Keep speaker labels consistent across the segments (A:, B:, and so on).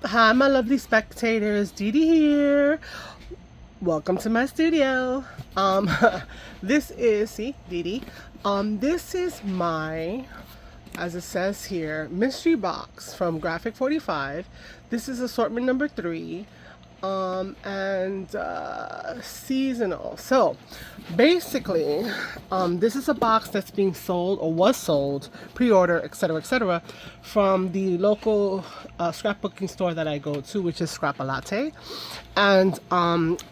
A: Hi, my lovely spectators. Dee Dee here. Welcome to my studio. Um, this is Dee Dee. This is my, as it says here, mystery box from Graphic45. This is assortment number 3. And seasonal. So basically, this is a box that's being sold or was sold, pre-order, etc., from the local scrapbooking store that I go to, which is Scrap-A-Latte. And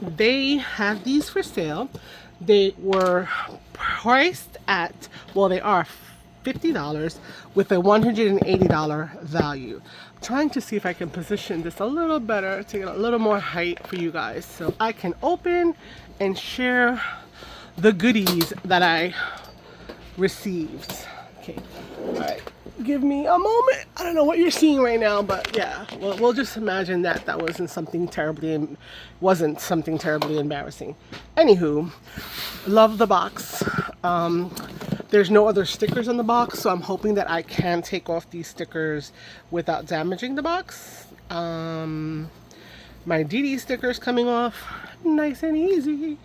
A: they have these for sale. They were priced at, well, they are $50 with a $180 value. I'm trying to see if I can position this a little better to get a little more height for you guys so I can open and share the goodies that I received. Okay, all right, give me a moment. I don't know what you're seeing right now, but yeah, we'll just imagine that wasn't something terribly embarrassing. Anywho, love the box. There's no other stickers on the box, so I'm hoping that I can take off these stickers without damaging the box. My Dee Dee stickers coming off nice and easy.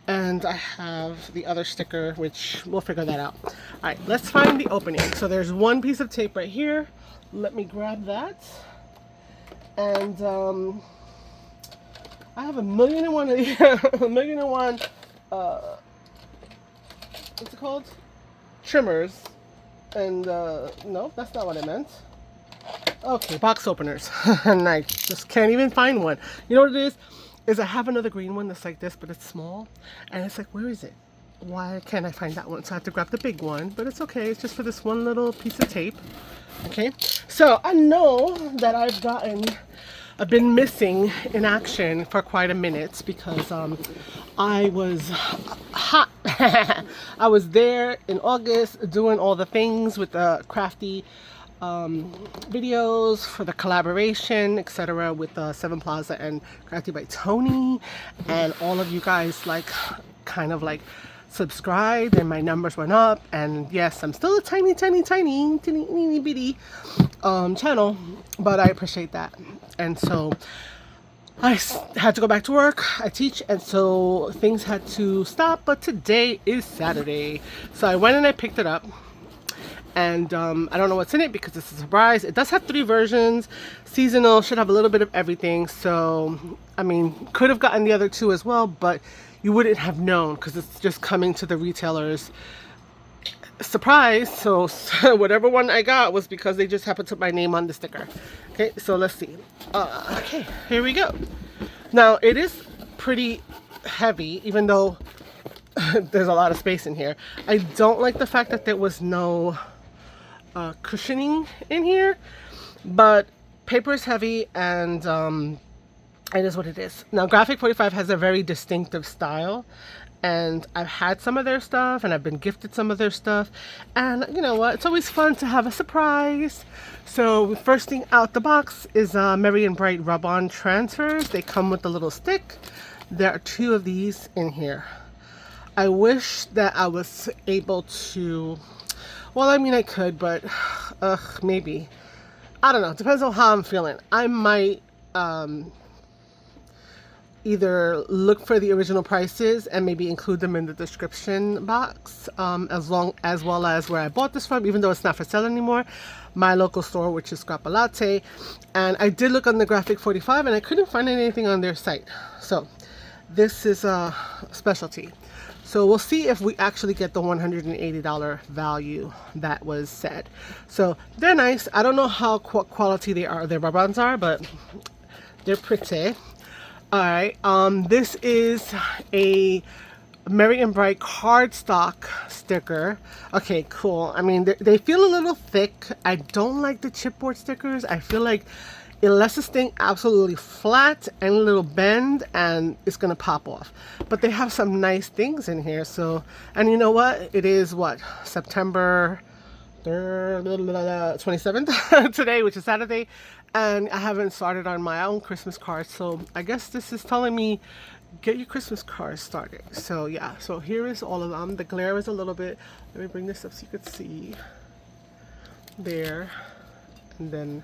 A: And I have the other sticker, which we'll figure that out. All right, let's find the opening. So there's one piece of tape right here. Let me grab that. And I have a million and one what's it called? Trimmers. And no, that's not what I meant. Okay, box openers. And I just can't even find one. You know what it is I have another green one that's like this, but it's small. And it's like, where is it? Why can't I find that one? So I have to grab the big one, but it's okay. It's just for this one little piece of tape. Okay, so I know that I've been missing in action for quite a minute because I was hot. I was there in August doing all the things with the crafty videos for the collaboration, etc., with Seven Plaza and Crafty by Tony, and all of you guys kind of subscribed, and my numbers went up. And yes, I'm still a tiny bitty channel, but I appreciate that. And so I had to go back to work. I teach, and so things had to stop. But today is Saturday, so I went and I picked it up. And I don't know what's in it because it's a surprise. It does have 3 versions. Seasonal, should have a little bit of everything. So, I mean, could have gotten the other 2 as well, but you wouldn't have known because it's just coming to the retailers. Surprise. So whatever one I got was because they just happened to put my name on the sticker. Okay, so let's see. Okay, here we go. Now, it is pretty heavy, even though there's a lot of space in here. I don't like the fact that there was no cushioning in here, but paper is heavy, and it is what it is. Now, Graphic45 has a very distinctive style, and I've had some of their stuff, and I've been gifted some of their stuff, and you know what, it's always fun to have a surprise. So first thing out the box is Merry and Bright rub-on transfers. They come with a little stick. There are 2 of these in here. I wish that I was able to, well, I mean, I could, but maybe. I don't know. Depends on how I'm feeling. I might either look for the original prices and maybe include them in the description box, as well as where I bought this from, even though it's not for sale anymore. My local store, which is Scrap-A-Latte. And I did look on the Graphic45 and I couldn't find anything on their site. So this is a specialty. So we'll see if we actually get the $180 value that was said. So they're nice. I don't know how quality they are, their rub-ons are, but they're pretty. All right. This is a Merry and Bright cardstock sticker. Okay, cool. I mean, they feel a little thick. I don't like the chipboard stickers. I feel like it lets this thing absolutely flat and a little bend and it's gonna pop off. But they have some nice things in here. So, and you know what? It is what? September 27th today, which is Saturday. And I haven't started on my own Christmas cards. So I guess this is telling me get your Christmas cards started. So yeah, so here is all of them. The glare is a little bit, let me bring this up so you could see. There. And then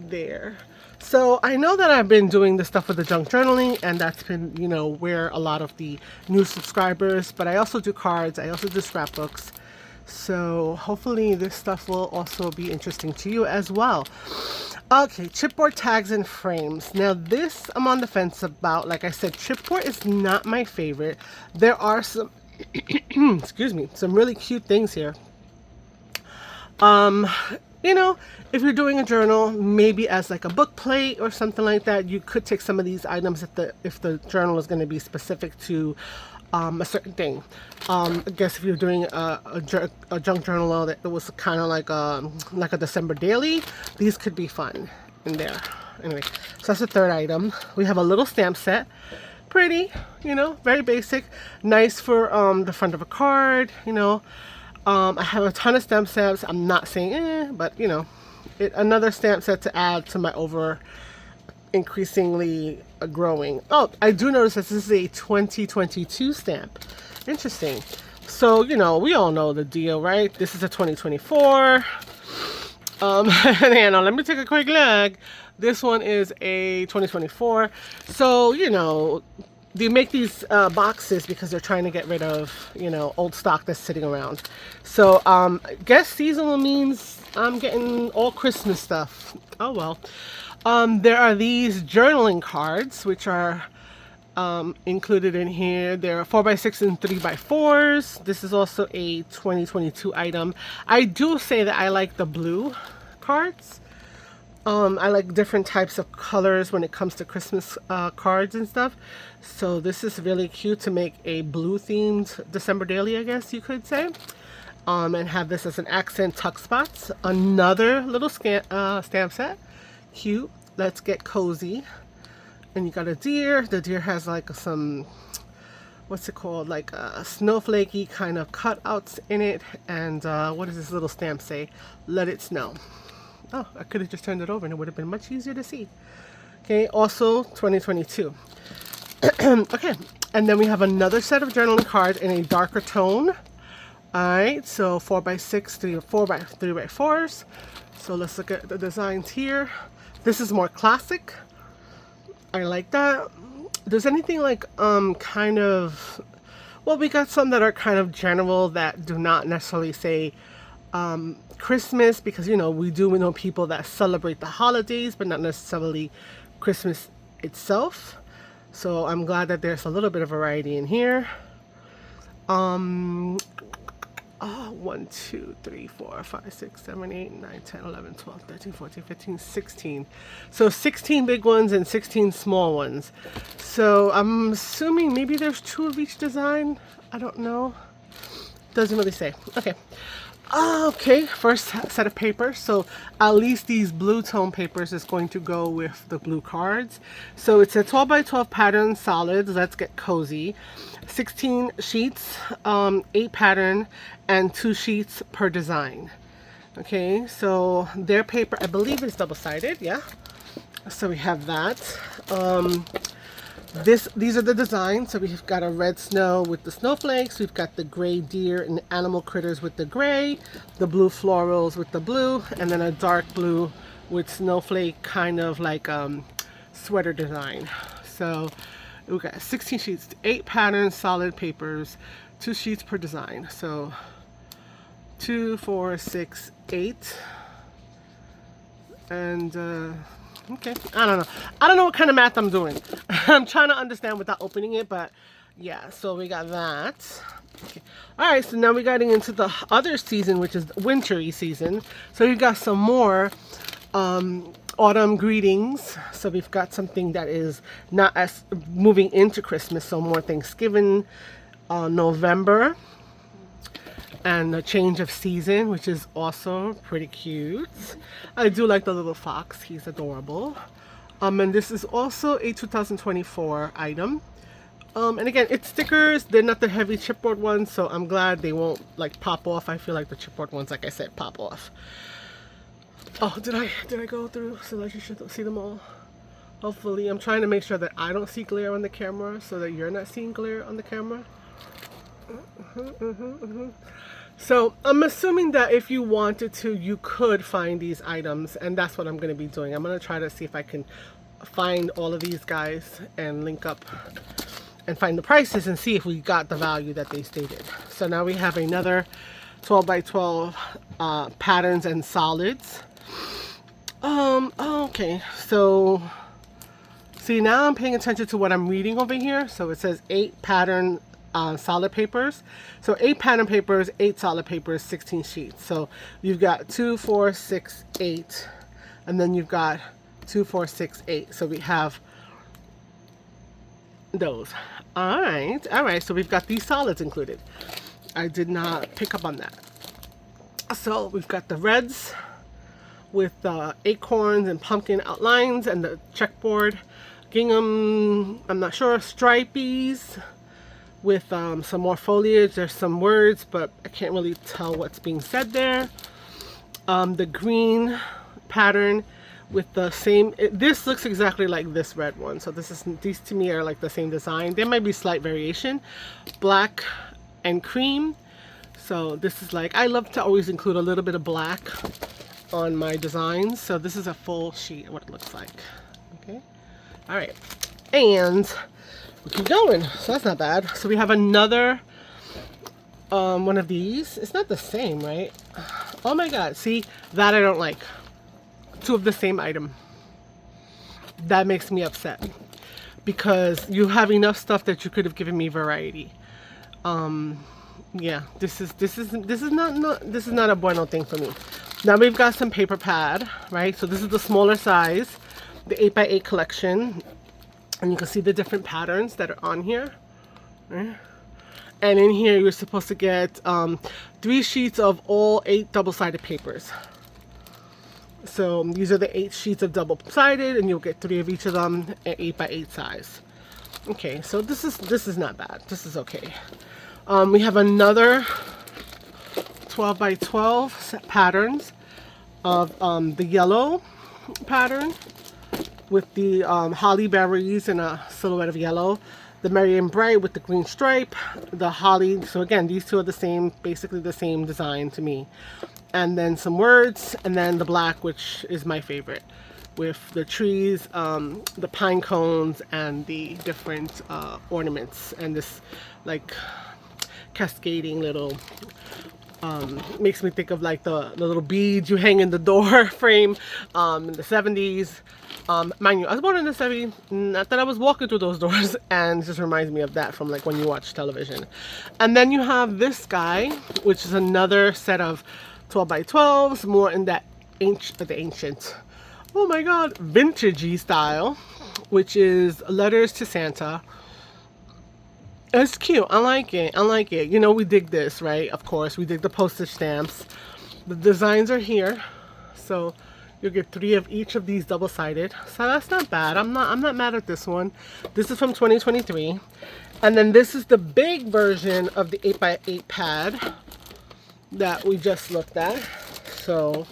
A: there. So I know that I've been doing the stuff with the junk journaling, and that's been, you know, where a lot of the new subscribers, but I also do cards, I also do scrapbooks. So hopefully this stuff will also be interesting to you as well. Okay, chipboard tags and frames. Now this I'm on the fence about. Like I said, chipboard is not my favorite. There are some excuse me, some really cute things here. You know, if you're doing a journal, maybe as like a book plate or something like that, you could take some of these items if the journal is going to be specific to a certain thing. I guess if you're doing a junk journal that was kind of like a December daily, these could be fun in there. Anyway, so that's the third item. We have a little stamp set. Pretty, you know, very basic, nice for the front of a card, you know. I have a ton of stamp sets. I'm not saying but you know, another stamp set to add to my increasingly growing. Oh, I do notice that this is a 2022 stamp. Interesting. So, you know, we all know the deal, right? This is a 2024. And let me take a quick look. This one is a 2024. So, you know, they make these boxes because they're trying to get rid of, you know, old stock that's sitting around. So, guess seasonal means I'm getting all Christmas stuff. Oh, well. There are these journaling cards, which are included in here. There are 4x6 and 3x4s. This is also a 2022 item. I do say that I like the blue cards. I like different types of colors when it comes to Christmas cards and stuff. So this is really cute to make a blue themed December daily, I guess you could say. And have this as an accent tuck spots. Another little stamp set. Cute. Let's get cozy. And you got a deer. The deer has like some, what's it called? Like snowflakey kind of cutouts in it. And what does this little stamp say? Let it snow. Oh, I could have just turned it over and it would have been much easier to see. Okay, also 2022. Okay, and then we have another set of journaling cards in a darker tone. Alright, so 4x6, 3x4s. So let's look at the designs here. This is more classic. I like that. There's anything like kind of, well, we got some that are kind of general that do not necessarily say Christmas, because you know we know people that celebrate the holidays but not necessarily Christmas itself. So I'm glad that there's a little bit of variety in here. 1, 2, 3, 4, 5, 6, 7, 8, 9, 10, 11, 12, 13, 14, 15, 16. So 16 big ones and 16 small ones. So I'm assuming maybe there's 2 of each design. I don't know. Doesn't really say. Okay. Okay, first set of papers. So at least these blue tone papers is going to go with the blue cards. So it's a 12x12 pattern solid. Let's get cozy. 16 sheets, 8 pattern, and 2 sheets per design. Okay, so their paper, I believe, is double-sided. Yeah. So we have that. These are the designs. So we've got a red snow with the snowflakes. We've got the gray deer and animal critters with the gray, the blue florals with the blue, and then a dark blue with snowflake kind of like sweater design. So we've got 16 sheets, 8 patterns, solid papers, 2 sheets per design. So 2, 4, 6, 8, and okay, I don't know what kind of math I'm doing. I'm trying to understand without opening it, but yeah, so we got that. Okay. All right, so now we're getting into the other season, which is the wintry season. So we've got some more autumn greetings. So we've got something that is not as moving into Christmas, so more Thanksgiving, November, and a change of season, which is also pretty cute. I do like the little fox. He's adorable. And this is also a 2024 item. And again, it's stickers. They're not the heavy chipboard ones, so I'm glad they won't like pop off. I feel like the chipboard ones, like I said, pop off. Oh, did I go through so that you should see them all? Hopefully. I'm trying to make sure that I don't see glare on the camera so that you're not seeing glare on the camera. So I'm assuming that if you wanted to, you could find these items, and that's what I'm going to be doing. I'm going to try to see if I can find all of these guys and link up and find the prices and see if we got the value that they stated. So now we have another 12 by 12 patterns and solids. Okay, so see, now I'm paying attention to what I'm reading over here. So it says 8 pattern solid papers. So 8 pattern papers, 8 solid papers, 16 sheets. So you've got 2, 4, 6, 8, and then you've got 2, 4, 6, 8. So we have those. All right. So we've got these solids included. I did not pick up on that. So we've got the reds with acorns and pumpkin outlines, and the checkboard gingham, I'm not sure, stripies with some more foliage. There's some words, but I can't really tell what's being said there. The green pattern with the same, this looks exactly like this red one. So these to me are like the same design. There might be slight variation. Black and cream. So this is like, I love to always include a little bit of black on my designs. So this is a full sheet, what it looks like. Okay. All right. And we keep going. So that's not bad. So we have another one of these. It's not the same, right? Oh my God. See, that I don't like. 2 of the same item. That makes me upset because you have enough stuff that you could have given me variety. Yeah, this is not a bueno thing for me. Now we've got some paper pad, right? So this is the smaller size, the 8x8 collection, and you can see the different patterns that are on here. Right? And in here you're supposed to get 3 sheets of all 8 double-sided papers. So these are the 8 sheets of double-sided, and you'll get 3 of each of them at 8x8 size. Okay, so this is not bad. This is okay. We have another 12 by 12 set patterns of the yellow pattern with the holly berries and a silhouette of yellow. The Merry and Bright with the green stripe, the holly. So again, these 2 are the same, basically the same design to me. And then some words, and then the black, which is my favorite, with the trees, the pine cones, and the different ornaments, and this like cascading little, makes me think of like the little beads you hang in the door frame in the 70s. Mind you, I was born in the 70s, not that I was walking through those doors, and it just reminds me of that from like when you watch television. And then you have this guy, which is another set of 12 by 12s, more in that ancient, oh my God, vintagey style, which is letters to Santa. It's cute. I like it. I like it. You know, we dig this, right? Of course, we dig the postage stamps. The designs are here, so you'll get 3 of each of these double-sided. So that's not bad. I'm not mad at this one. This is from 2023, and then this is the big version of the 8x8 pad that we just looked at. So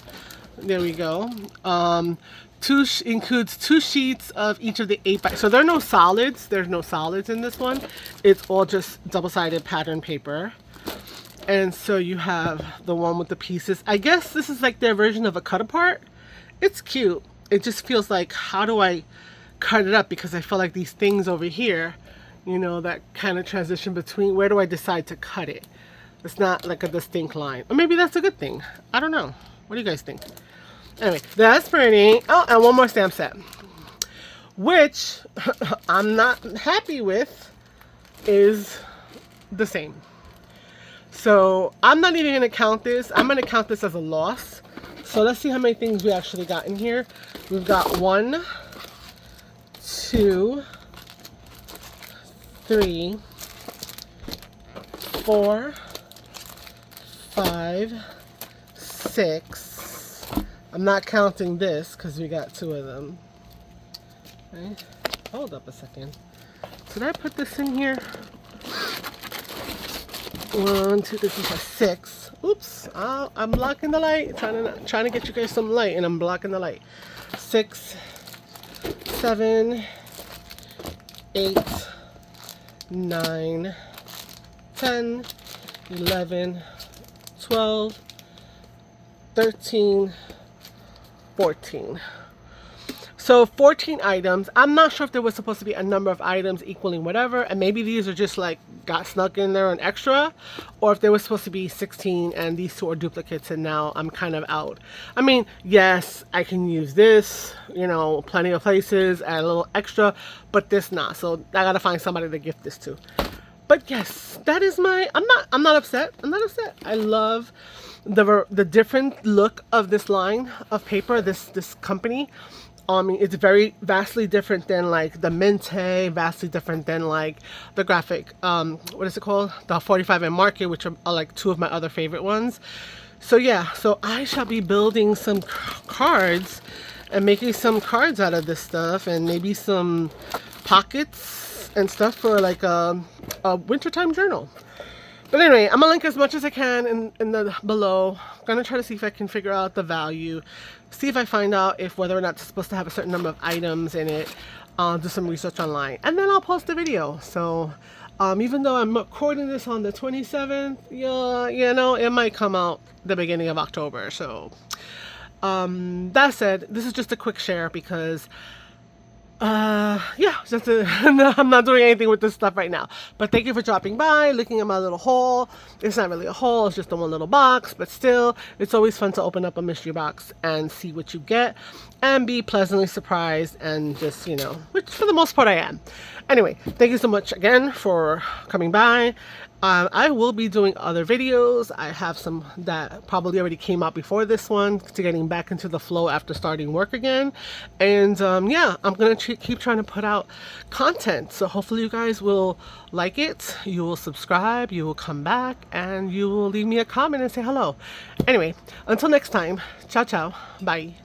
A: there we go. Includes 2 sheets of each of the 8x. So there are no solids. There's no solids in this one. It's all just double-sided pattern paper. And so you have the one with the pieces. I guess this is like their version of a cut apart. It's cute. It just feels like, how do I cut it up? Because I feel like these things over here, you know, that kind of transition between, where do I decide to cut it? It's not like a distinct line. Or maybe that's a good thing. I don't know. What do you guys think? Anyway, that's pretty. Oh, and one more stamp set, which I'm not happy with, is the same. So I'm not even going to count this. I'm going to count this as a loss. So let's see how many things we actually got in here. We've got 1, 2, 3, 4, 5, 6. I'm not counting this because we got 2 of them. Okay. Hold up a second. Did I put this in here? 1, 2, 3, 4, 5, 6. Oops! I'm blocking the light. Trying to get you guys some light, and I'm blocking the light. 6, 7, 8, 9, 10, 11, 12, 13, 14. So 14 items. I'm not sure if there was supposed to be a number of items equaling whatever, and maybe these are just like got snuck in there an extra, or if there was supposed to be 16 and these two are duplicates and now I'm kind of out. I mean, yes, I can use this, you know, plenty of places, add a little extra, but this not. So I gotta find somebody to gift this to. But yes, that is my, I'm not upset. I'm not upset. I love the different look of this line of paper, this company. It's very vastly different than like the Mente, vastly different than like the graphic, what is it called? The 45 and Market, which are like two of my other favorite ones. So yeah, so I shall be building some cards and making some cards out of this stuff, and maybe some pockets and stuff for like a wintertime journal. But anyway, I'm gonna link as much as I can in the below. I'm gonna try to see if I can figure out the value, see if I find out if whether or not it's supposed to have a certain number of items in it. Do some research online, and then I'll post a video. So even though I'm recording this on the 27th, yeah, you know, it might come out the beginning of October. So that said, this is just a quick share because yeah, just I'm not doing anything with this stuff right now. But thank you for dropping by, looking at my little haul. It's not really a haul, it's just a one little box, but still, it's always fun to open up a mystery box and see what you get and be pleasantly surprised, and just, you know, which for the most part I am. Anyway, thank you so much again for coming by. I will be doing other videos. I have some that probably already came out before this one, to getting back into the flow after starting work again. And yeah, I'm gonna keep trying to put out content. So hopefully you guys will like it, you will subscribe, you will come back, and you will leave me a comment and say hello. Anyway, until next time, ciao ciao, bye.